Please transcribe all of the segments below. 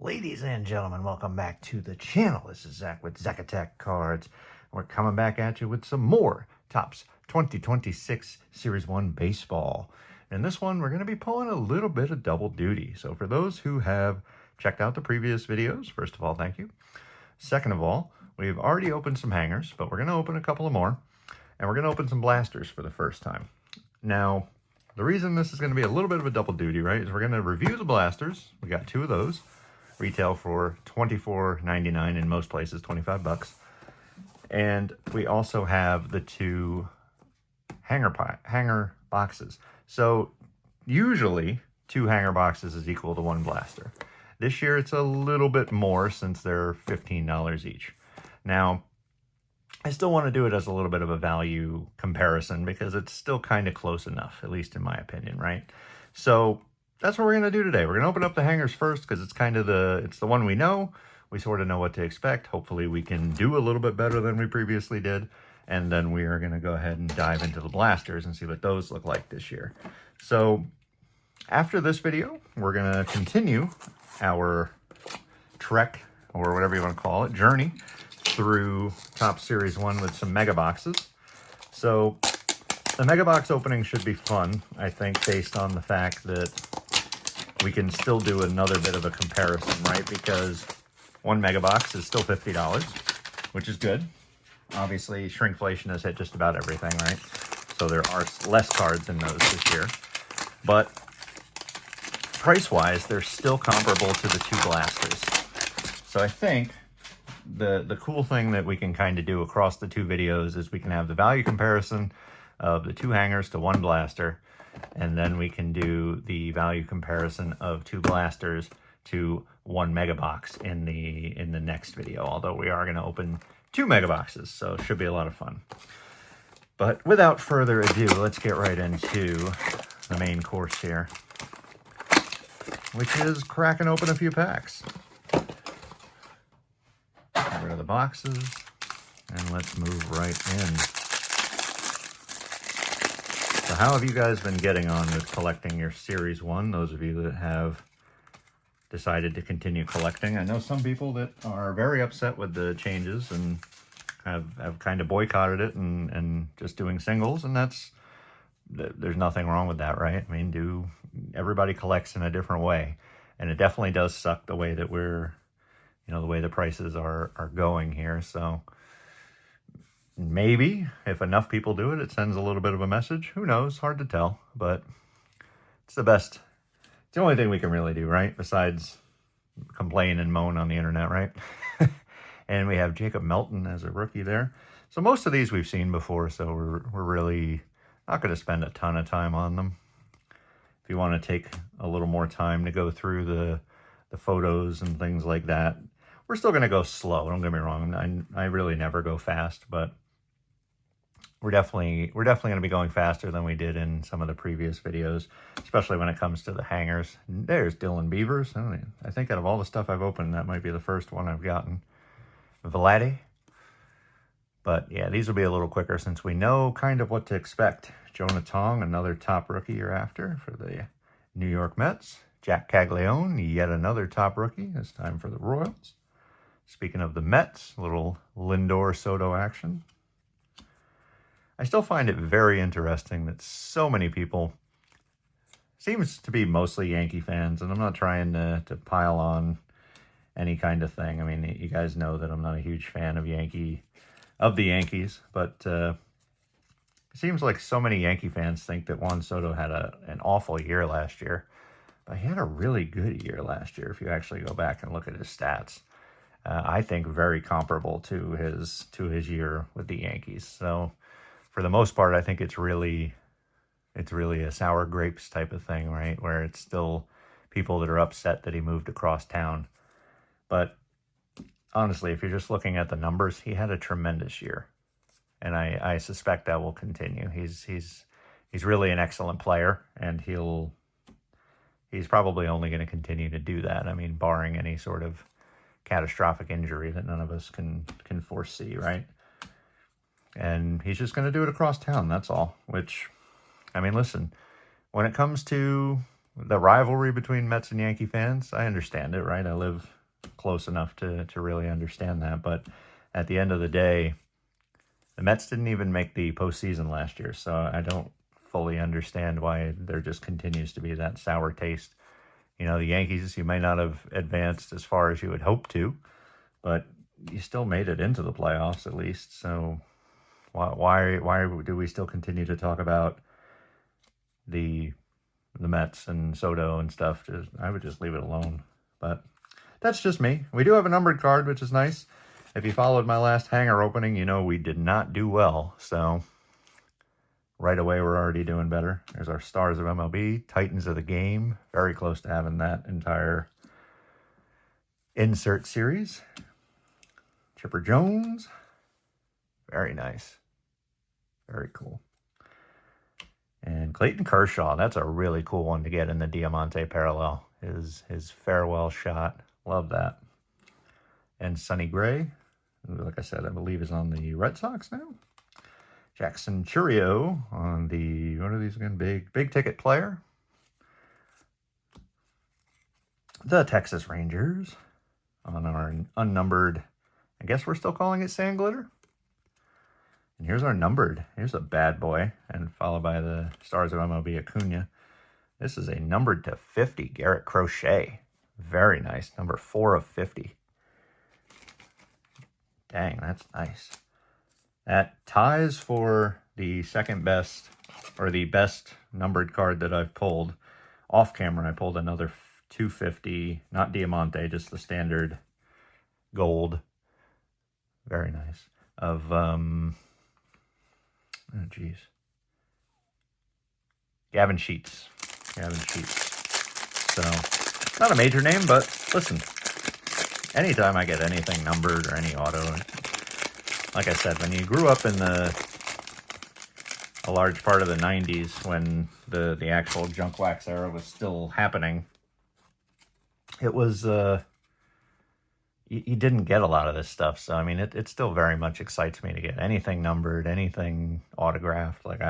Ladies and gentlemen, welcome back to the channel. This is Zach with Zach Attack Cards. We're coming back at you with some more Topps 2026 Series 1 Baseball. In this one, we're going to be pulling a little bit of double duty. So for those who have checked out the previous videos, first of all, thank you. Second of all, we've already opened some hangers, but we're going to open a couple of more. And we're going to open some blasters for the first time. Now, the reason this is going to be a little bit of a double duty, right, is we're going to review the blasters. We got two of those. Retail for $24.99 in most places, 25 bucks. And we also have the two hanger boxes. So usually 2 hanger boxes is equal to 1 blaster. This year it's a little bit more since they're $15 each. Now, I still want to do it as a little bit of a value comparison because it's still kind of close enough, at least in my opinion, right? So that's what we're going to do today. We're going to open up the hangers first because it's kind of it's the one we know. We sort of know what to expect. Hopefully we can do a little bit better than we previously did. And then we are going to go ahead and dive into the blasters and see what those look like this year. So after this video, we're going to continue our trek, or whatever you want to call it, journey through Topps Series 1 with some mega boxes. So the mega box opening should be fun, I think, based on the fact that we can still do another bit of a comparison, right? Because 1 mega box is still $50, which is good. Obviously, shrinkflation has hit just about everything, right? So there are less cards in those this year. But price-wise, they're still comparable to the 2 blasters. So I think the cool thing that we can kind of do across the 2 videos is we can have the value comparison of the 2 hangers to 1 blaster, and then we can do the value comparison of 2 blasters to 1 mega box in the next video, although we are going to open 2 mega boxes, so it should be a lot of fun. But without further ado, let's get right into the main course here, which is cracking open a few packs. Get rid of the boxes, and let's move right in. So how have you guys been getting on with collecting your Series 1? Those of you that have decided to continue collecting. I know some people that are very upset with the changes and have kind of boycotted it and just doing singles, and there's nothing wrong with that, right? I mean, everybody collects in a different way, and it definitely does suck the way that the way the prices are going here. So maybe if enough people do it, it sends a little bit of a message. Who knows? Hard to tell, but it's the best. It's the only thing we can really do, right? Besides complain and moan on the internet, right? And we have Jacob Melton as a rookie there. So most of these we've seen before, so we're really not going to spend a ton of time on them. If you want to take a little more time to go through the photos and things like that, we're still going to go slow. Don't get me wrong. I really never go fast, but we're definitely going to be going faster than we did in some of the previous videos, especially when it comes to the hangers. There's Dylan Beavers. I think out of all the stuff I've opened, that might be the first one I've gotten. Vladdy. But yeah, these will be a little quicker since we know kind of what to expect. Jonah Tong, another top rookie year after for the New York Mets. Jack Caglione, yet another top rookie, this time for the Royals. Speaking of the Mets, a little Lindor Soto action. I still find it very interesting that so many people, seems to be mostly Yankee fans, and I'm not trying to pile on any kind of thing. I mean, you guys know that I'm not a huge fan of the Yankees, but it seems like so many Yankee fans think that Juan Soto had an awful year last year, but he had a really good year last year if you actually go back and look at his stats. I think very comparable to his year with the Yankees. So for the most part, I think it's really a sour grapes type of thing, right? Where it's still people that are upset that he moved across town. But honestly, if you're just looking at the numbers, he had a tremendous year, and I suspect that will continue. He's really an excellent player, and he's probably only going to continue to do that. I mean, barring any sort of catastrophic injury that none of us can foresee, right? And he's just going to do it across town, that's all. Which, I mean, listen, when it comes to the rivalry between Mets and Yankee fans, I understand it, right? I live close enough to really understand that. But at the end of the day, the Mets didn't even make the postseason last year, so I don't fully understand why there just continues to be that sour taste. You know, the Yankees, you may not have advanced as far as you would hope to, but you still made it into the playoffs at least. So why do we still continue to talk about the Mets and Soto and stuff? I would just leave it alone. But that's just me. We do have a numbered card, which is nice. If you followed my last hanger opening, you know we did not do well. So right away, we're already doing better. There's our Stars of MLB, Titans of the Game. Very close to having that entire insert series. Chipper Jones. Very nice. Very cool. And Clayton Kershaw. That's a really cool one to get in the Diamante parallel. His farewell shot. Love that. And Sonny Gray, who, like I said, I believe is on the Red Sox now. Jackson Churio on the, what are these again? Big ticket player. The Texas Rangers on our unnumbered, I guess we're still calling it sand glitter. And here's our numbered. Here's a bad boy. And followed by the Stars of MLB Acuna. This is a numbered to 50 Garrett Crochet. Very nice. Number 4 of 50. Dang, that's nice. That ties for the second best, or the best numbered card that I've pulled. Off camera, I pulled another 250, not Diamante, just the standard gold. Very nice. Of, oh geez. Gavin Sheets. So, not a major name, but listen, anytime I get anything numbered or any auto, like I said, when you grew up in a large part of the 90s when the actual junk wax era was still happening, it was, you didn't get a lot of this stuff. So, I mean, it still very much excites me to get anything numbered, anything autographed. Like,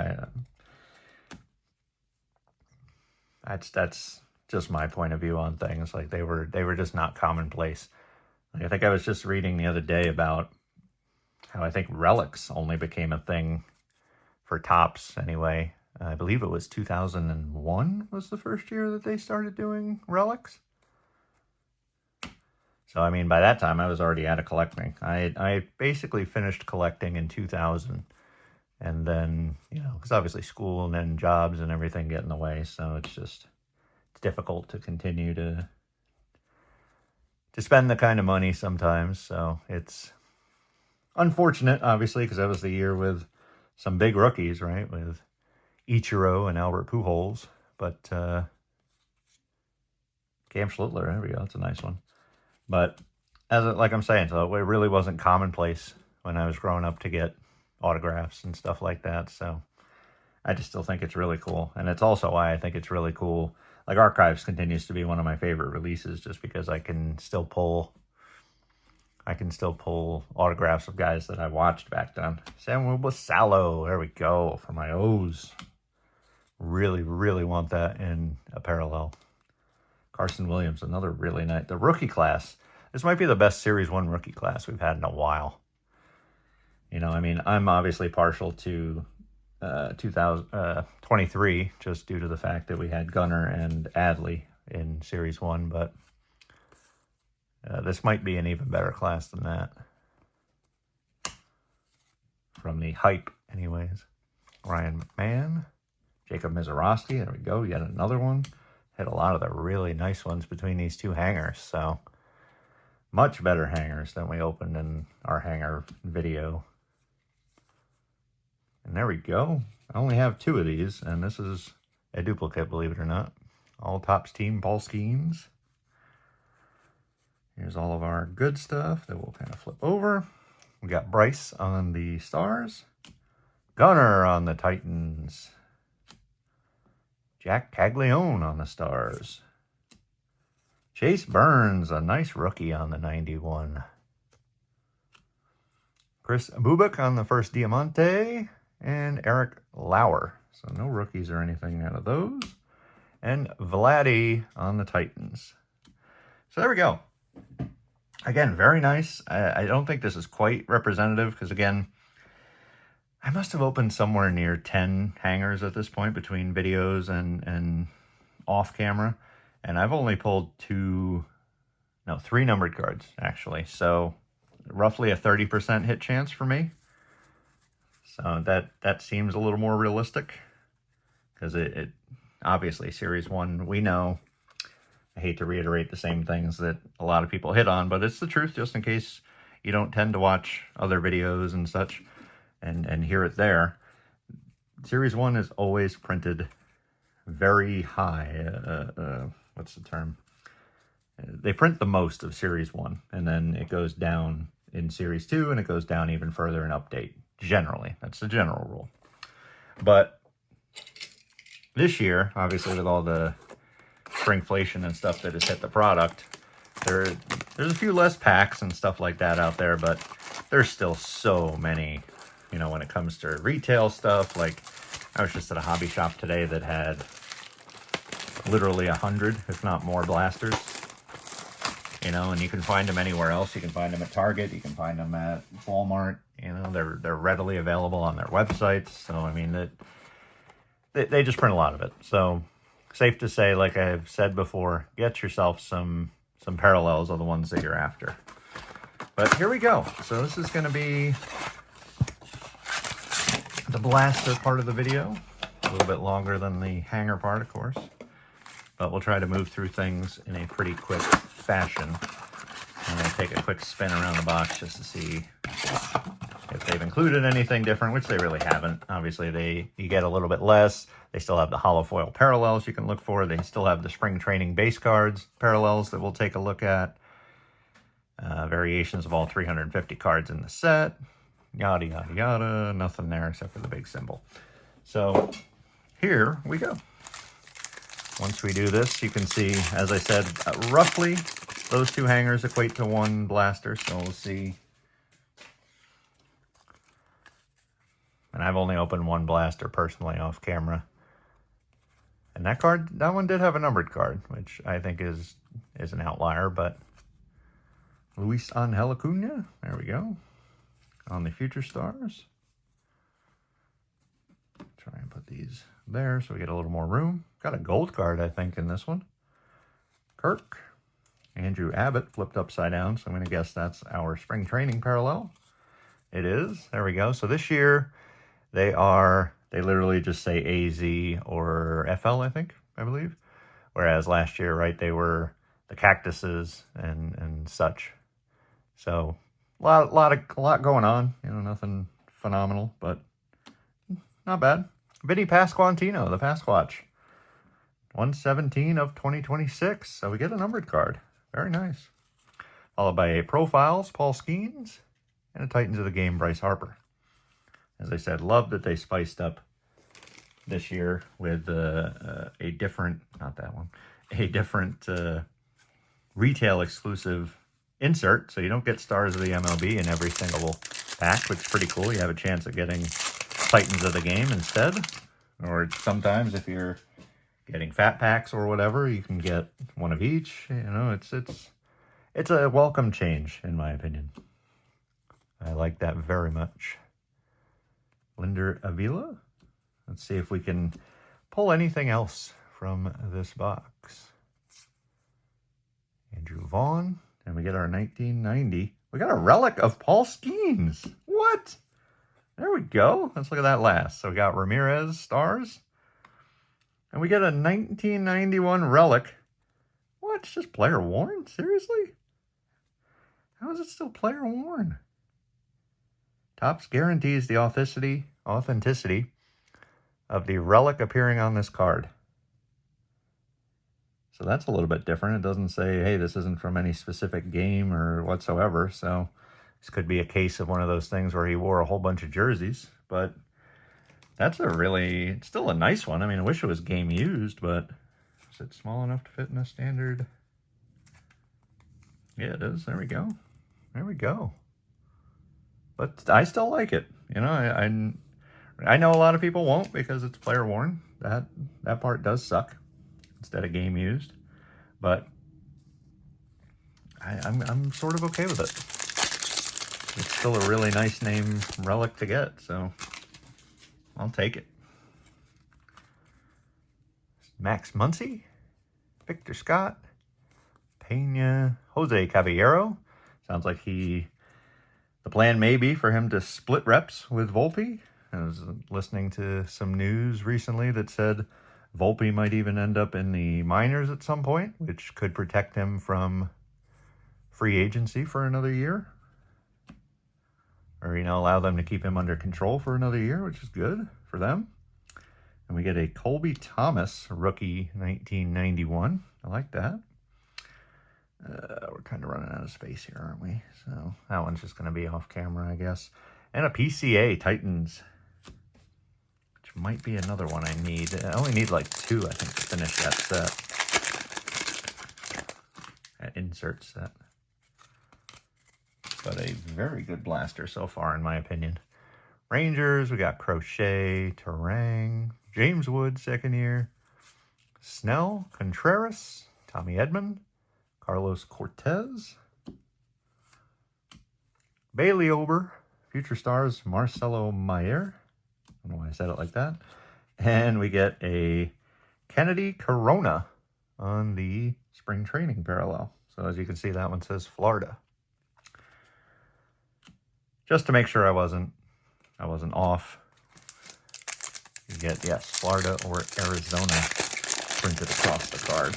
that's just my point of view on things. Like, they were just not commonplace. Like, I think I was just reading the other day about how I think relics only became a thing for Topps anyway. I believe it was 2001 was the first year that they started doing relics. So, I mean, by that time, I was already out of collecting. I basically finished collecting in 2000. And then, you know, because obviously school and then jobs and everything get in the way. So it's difficult to continue to spend the kind of money sometimes. So it's unfortunate, obviously, because that was the year with some big rookies, right? With Ichiro and Albert Pujols. But Cam Schlittler, there we go. That's a nice one. But like I'm saying, so it really wasn't commonplace when I was growing up to get autographs and stuff like that. So I just still think it's really cool. And it's also why I think it's really cool. Like, Archives continues to be one of my favorite releases just because I can still pull autographs of guys that I watched back then. Samuel Basallo, there we go, for my O's. Really, really want that in a parallel. Carson Williams, another really nice. The rookie class. This might be the best Series 1 rookie class we've had in a while. You know, I mean, I'm obviously partial to 2023 just due to the fact that we had Gunnar and Adley in Series 1, but this might be an even better class than that. From the hype, anyways. Ryan McMahon, Jacob Mizorowski, there we go, yet another one. Hit a lot of the really nice ones between these two hangers, so much better hangers than we opened in our hanger video. And there we go. I only have 2 of these, and this is a duplicate, believe it or not. All Topps team, Paul Skenes. Here's all of our good stuff that we'll kind of flip over. We got Bryce on the Stars. Gunnar on the Titans. Jack Caglione on the Stars. Chase Burns, a nice rookie on the 91. Chris Bubik on the first Diamante. And Eric Lauer. So no rookies or anything out of those. and Vladdy on the Titans. So there we go. Again, very nice. I don't think this is quite representative because, again, I must have opened somewhere near 10 hangers at this point between videos and off camera. And I've only pulled 3 numbered cards, actually. So roughly a 30% hit chance for me. So that seems a little more realistic because it obviously Series 1, we know. I hate to reiterate the same things that a lot of people hit on, but it's the truth, just in case you don't tend to watch other videos and such and hear it there. Series 1 is always printed very high. What's the term? They print the most of Series 1, and then it goes down in Series 2, and it goes down even further in Update. Generally, that's the general rule. But this year, obviously, with all the shrinkflation and stuff that has hit the product, there's a few less packs and stuff like that out there, but there's still so many, when it comes to retail stuff. Like, I was just at a hobby shop today that had literally 100, if not more, blasters. And you can find them anywhere else. You can find them at Target. You can find them at Walmart. They're readily available on their websites. So, I mean, they just print a lot of it. So, safe to say, like I've said before, get yourself some parallels of the ones that you're after. But here we go. So this is going to be the blaster part of the video. A little bit longer than the hanger part, of course. But we'll try to move through things in a pretty quick fashion. I'm going to take a quick spin around the box just to see if they've included anything different, which they really haven't. Obviously, you get a little bit less. They still have the hollow foil parallels you can look for. They still have the spring training base cards parallels that we'll take a look at. Variations of all 350 cards in the set. Yada, yada, yada. Nothing there except for the big symbol. So here we go. Once we do this, you can see, as I said, roughly those two hangers equate to one blaster. So we'll see. And I've only opened one blaster personally off camera. And that one did have a numbered card, which I think is an outlier, but Luis Angel Acuna, there we go, on the Future Stars. Try and put these there so we get a little more room. Got a gold card, I think, in this one. Kirk. Andrew Abbott flipped upside down, so I'm going to guess that's our spring training parallel. It is. There we go. So this year, they literally just say AZ or FL, I believe. Whereas last year, right, they were the cactuses and such. So a lot going on. Nothing phenomenal, but not bad. Vinny Pasquantino, the Pasquatch. 117 of 2026. So we get a numbered card. Very nice. Followed by a Profiles, Paul Skenes, and a Titans of the Game, Bryce Harper. As I said, love that they spiced up this year with a different, not that one, a different retail exclusive insert. So you don't get Stars of the MLB in every single pack, which is pretty cool. You have a chance of getting Titans of the Game instead. Or sometimes if you're getting fat packs or whatever, you can get one of each. It's a welcome change, in my opinion. I like that very much. Linder Avila. Let's see if we can pull anything else from this box. Andrew Vaughn. And we get our 1990. We got a relic of Paul Skenes. What? There we go. Let's look at that last. So we got Ramirez Stars. And we get a 1991 relic. What? It's just player worn? Seriously? How is it still player worn? Topps guarantees the authenticity of the relic appearing on this card. So that's a little bit different. It doesn't say, hey, this isn't from any specific game or whatsoever. So this could be a case of one of those things where he wore a whole bunch of jerseys. But that's it's still a nice one. I mean, I wish it was game used, but is it small enough to fit in a standard? Yeah, it is. There we go. There we go. But I still like it. I know a lot of people won't because it's player worn. That part does suck. instead of game used. But I'm sort of okay with it. It's still a really nice name relic to get, so I'll take it. Max Muncy, Victor Scott, Pena, Jose Caballero. Sounds like the plan may be for him to split reps with Volpe. I was listening to some news recently that said Volpe might even end up in the minors at some point, which could protect him from free agency for another year. Or, allow them to keep him under control for another year, which is good for them. And we get a Colby Thomas rookie 1991. I like that. We're kind of running out of space here, aren't we? So that one's just going to be off camera, I guess. And a PCA Titans, which might be another one I need. I only need like 2, I think, to finish that set. That insert set. But a very good blaster so far, in my opinion. Rangers, we got Crochet, Terang, James Wood, second year, Snell, Contreras, Tommy Edman, Carlos Cortez, Bailey Ober, Future Stars, Marcelo Mayer. I don't know why I said it like that. And we get a Kennedy Corona on the spring training parallel. So as you can see, that one says Florida. Just to make sure I wasn't off. You get, yes, Florida or Arizona printed across the card.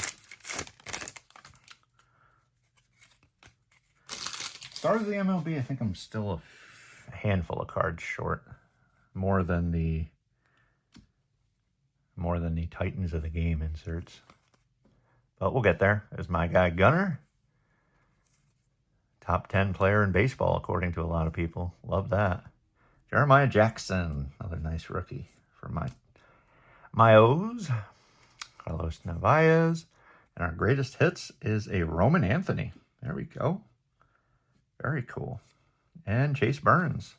Stars of the MLB, I think I'm still a handful of cards short. More than the Titans of the Game inserts. But we'll get there. There's my guy Gunner. Top 10 player in baseball, according to a lot of people. Love that. Jeremiah Jackson, another nice rookie for my O's. Carlos Narvaez. And our greatest hits is a Roman Anthony. There we go. Very cool. And Chase Burns.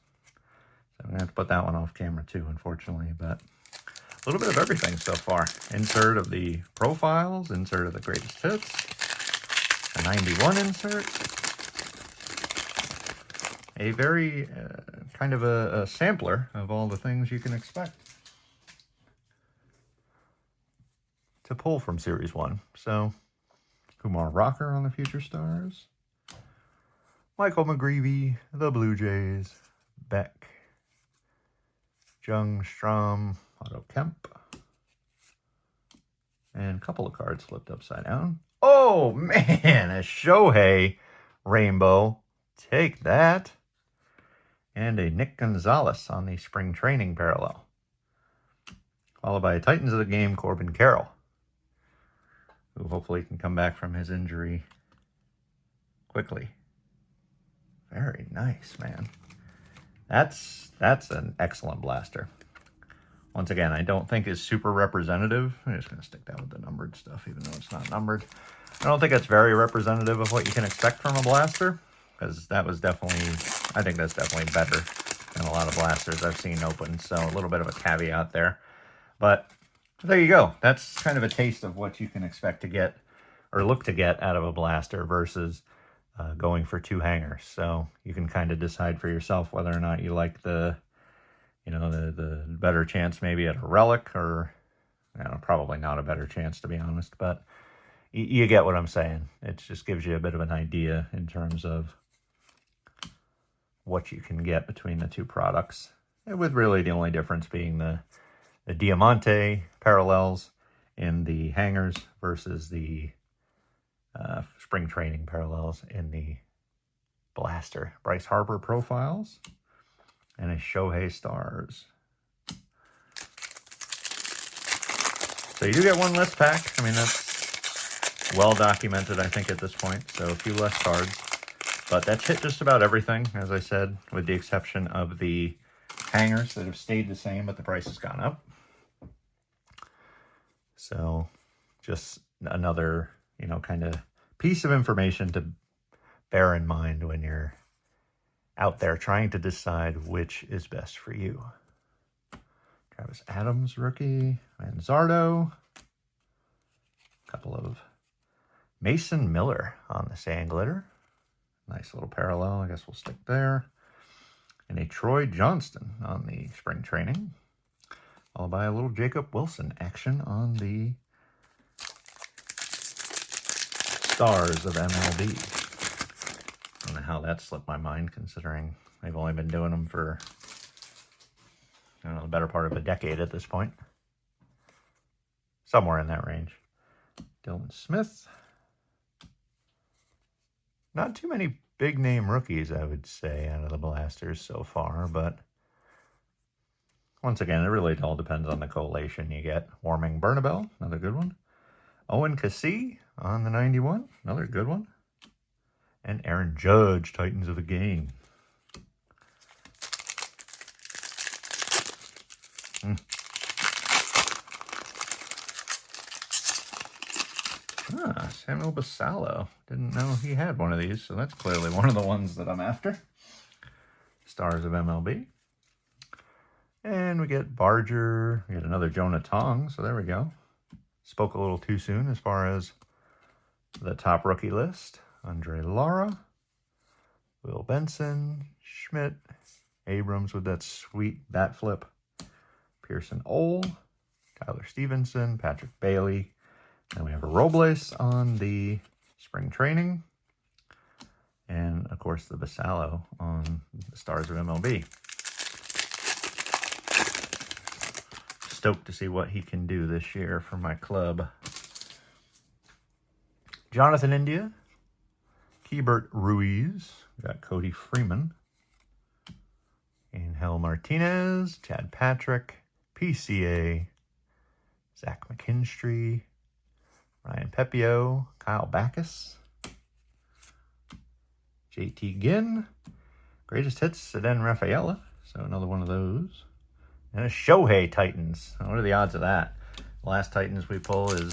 So I'm going to have to put that one off camera too, unfortunately. But a little bit of everything so far. Insert of the profiles, insert of the greatest hits, a 91 insert. A very kind of a sampler of all the things you can expect to pull from Series 1. So, Kumar Rocker on the Future Stars, Michael McGreevy, the Blue Jays, Beck, Jung Strom, Otto Kemp, and a couple of cards flipped upside down. Oh, man, a Shohei Rainbow. Take that. And a Nick Gonzalez on the spring training parallel. Followed by a Titans of the Game, Corbin Carroll, who hopefully can come back from his injury quickly. Very nice, man. That's an excellent blaster. Once again, I don't think is super representative. I'm just going to stick that with the numbered stuff, even though it's not numbered. I don't think it's very representative of what you can expect from a blaster, because that was definitely, I think that's definitely better than a lot of blasters I've seen open. So a little bit of a caveat there. But there you go. That's kind of a taste of what you can expect to get, or look to get out of a blaster versus going for 2 hangers. So you can kind of decide for yourself whether or not you like the better chance maybe at a relic, or probably not a better chance, to be honest. But you get what I'm saying. It just gives you a bit of an idea in terms of what you can get between the 2 products, with really the only difference being the Diamante parallels in the hangers versus the spring training parallels in the blaster. Bryce Harper profiles and a Shohei Stars. So you do get 1 less pack. I mean, that's well documented, I think, at this point. So a few less cards. But that's hit just about everything, as I said, with the exception of the hangers that have stayed the same, but the price has gone up. So just another, kind of piece of information to bear in mind when you're out there trying to decide which is best for you. Travis Adams, rookie, Manzardo, couple of Mason Miller on the sand glitter. Nice little parallel, I guess we'll stick there. And a Troy Johnston on the spring training. Followed by a little Jacob Wilson action on the Stars of MLB. I don't know how that slipped my mind, considering they've only been doing them for, I don't know, the better part of a decade at this point. Somewhere in that range. Dylan Smith. Not too many big name rookies, I would say, out of the blasters so far, but once again, it really all depends on the collation you get. Warming Bernabel, another good one. Owen Cassee on the 91, another good one. And Aaron Judge, Titans of the Game. Samuel Basallo. Didn't know he had one of these, so that's clearly one of the ones that I'm after. Stars of MLB. And we get Barger. We get another Jonah Tong, so there we go. Spoke a little too soon as far as the top rookie list. Andre Lara. Will Benson. Schmidt. Abrams with that sweet bat flip. Pearson Ole. Tyler Stevenson. Patrick Bailey. Then we have a Robles on the spring training. And, of course, the Basallo on the Stars of MLB. Stoked to see what he can do this year for my club. Jonathan India. Keibert Ruiz. We got Cody Freeman. Angel Martinez. Chad Patrick. PCA. Zach McKinstry. Ryan Pepio, Kyle Backus, JT Ginn, greatest hits, Ceden Rafaela, so another one of those. And a Shohei Titans. What are the odds of that? The last Titans we pull is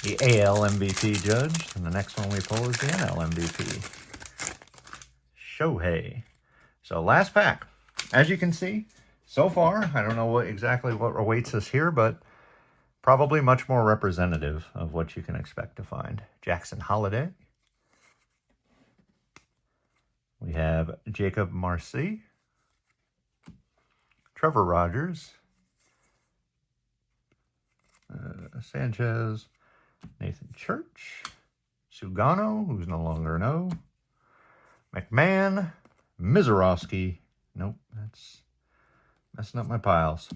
the AL MVP judge, and the next one we pull is the NL MVP. Shohei. So last pack. As you can see, so far, I don't know exactly what awaits us here, but probably much more representative of what you can expect to find. Jackson Holiday. We have Jacob Marcy. Trevor Rogers. Sanchez. Nathan Church. Sugano, who's no longer an O. McMahon. Mizorowski. Nope, that's messing up my piles.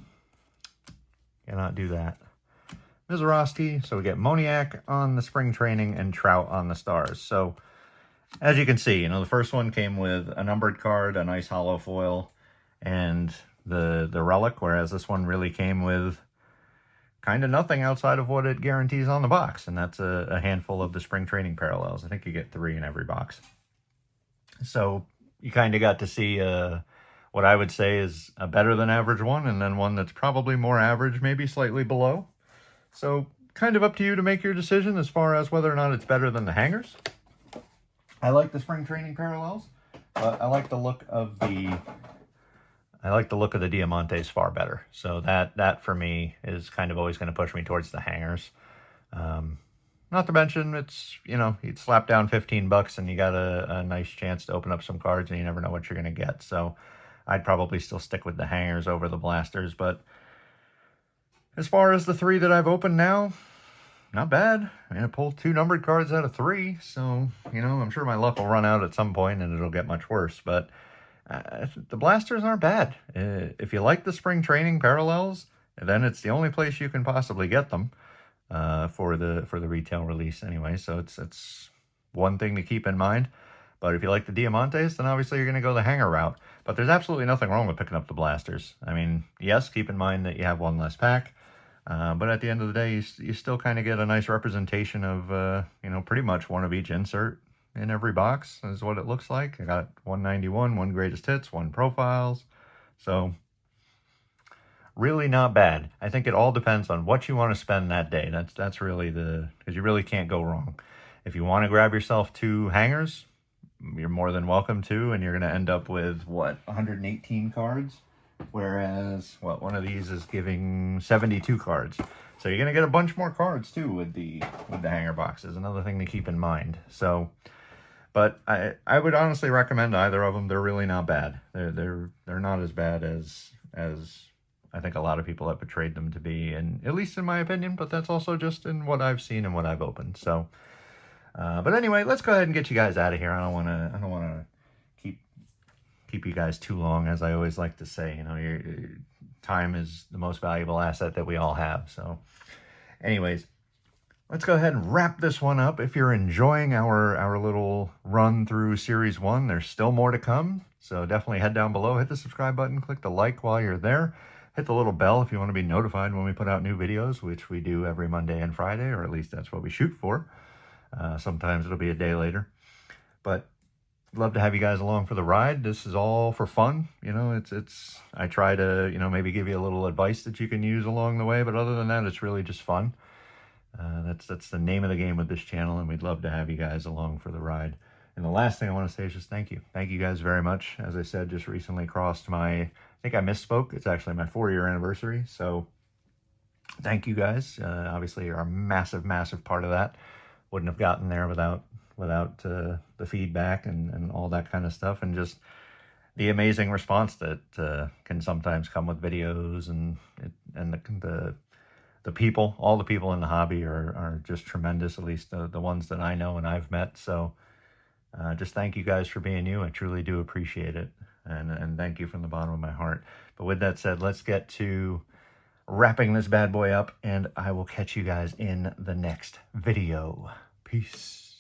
Cannot do that. Mizorowski, so we get Moniak on the spring training and Trout on the Stars. So, as you can see, the first one came with a numbered card, a nice hollow foil, and the Relic, whereas this one really came with kind of nothing outside of what it guarantees on the box, and that's a handful of the spring training parallels. I think you get 3 in every box. So, you kind of got to see what I would say is a better than average one, and then one that's probably more average, maybe slightly below. So, kind of up to you to make your decision as far as whether or not it's better than the hangers. I like the spring training parallels, but I like the look of the Diamantes far better. So that for me is kind of always going to push me towards the hangers. Not to mention, it's, you'd slap down $15 and you got a nice chance to open up some cards, and you never know what you're going to get. So I'd probably still stick with the hangers over the blasters, but as far as the 3 that I've opened now, not bad. I pulled 2 numbered cards out of 3, so, I'm sure my luck will run out at some point and it'll get much worse, but the blasters aren't bad. If you like the spring training parallels, then it's the only place you can possibly get them for the retail release anyway, so it's one thing to keep in mind. But if you like the Diamantes, then obviously you're going to go the hanger route. But there's absolutely nothing wrong with picking up the blasters. I mean, yes, keep in mind that you have one less pack. But at the end of the day, you still kind of get a nice representation of, pretty much one of each insert in every box is what it looks like. I got 191, 1 greatest hits, 1 profiles. So really not bad. I think it all depends on what you want to spend that day. That's really because you really can't go wrong. If you want to grab yourself 2 hangers, you're more than welcome to, and you're going to end up with, 118 cards? Whereas, one of these is giving 72 cards. So you're going to get a bunch more cards too with the hanger boxes. Another thing to keep in mind. So, but I would honestly recommend either of them. They're really not bad. They're not as bad as I think a lot of people have portrayed them to be, and at least in my opinion. But that's also just in what I've seen and what I've opened. So, but anyway, let's go ahead and get you guys out of here. I don't want to keep you guys too long, as I always like to say. You know, your time is the most valuable asset that we all have. So, anyways, let's go ahead and wrap this one up. If you're enjoying our little run through Series 1, there's still more to come. So definitely head down below, hit the subscribe button, click the like while you're there. Hit the little bell if you want to be notified when we put out new videos, which we do every Monday and Friday, or at least that's what we shoot for. Sometimes it'll be a day later. But I'd love to have you guys along for the ride. This is all for fun. You know, I try to, you know, maybe give you a little advice that you can use along the way. But other than that, it's really just fun. That's the name of the game with this channel, and we'd love to have you guys along for the ride. And the last thing I want to say is just thank you. Thank you guys very much. As I said, just recently crossed I think I misspoke. It's actually my 4-year anniversary. So thank you guys. Obviously, you're a massive, massive part of that. Wouldn't have gotten there without the feedback and all that kind of stuff, and just the amazing response that can sometimes come with videos, and the people, all the people in the hobby are just tremendous, at least the ones that I know and I've met. So just thank you guys for being you. I truly do appreciate it. And thank you from the bottom of my heart. But with that said, let's get to wrapping this bad boy up, and I will catch you guys in the next video. Peace.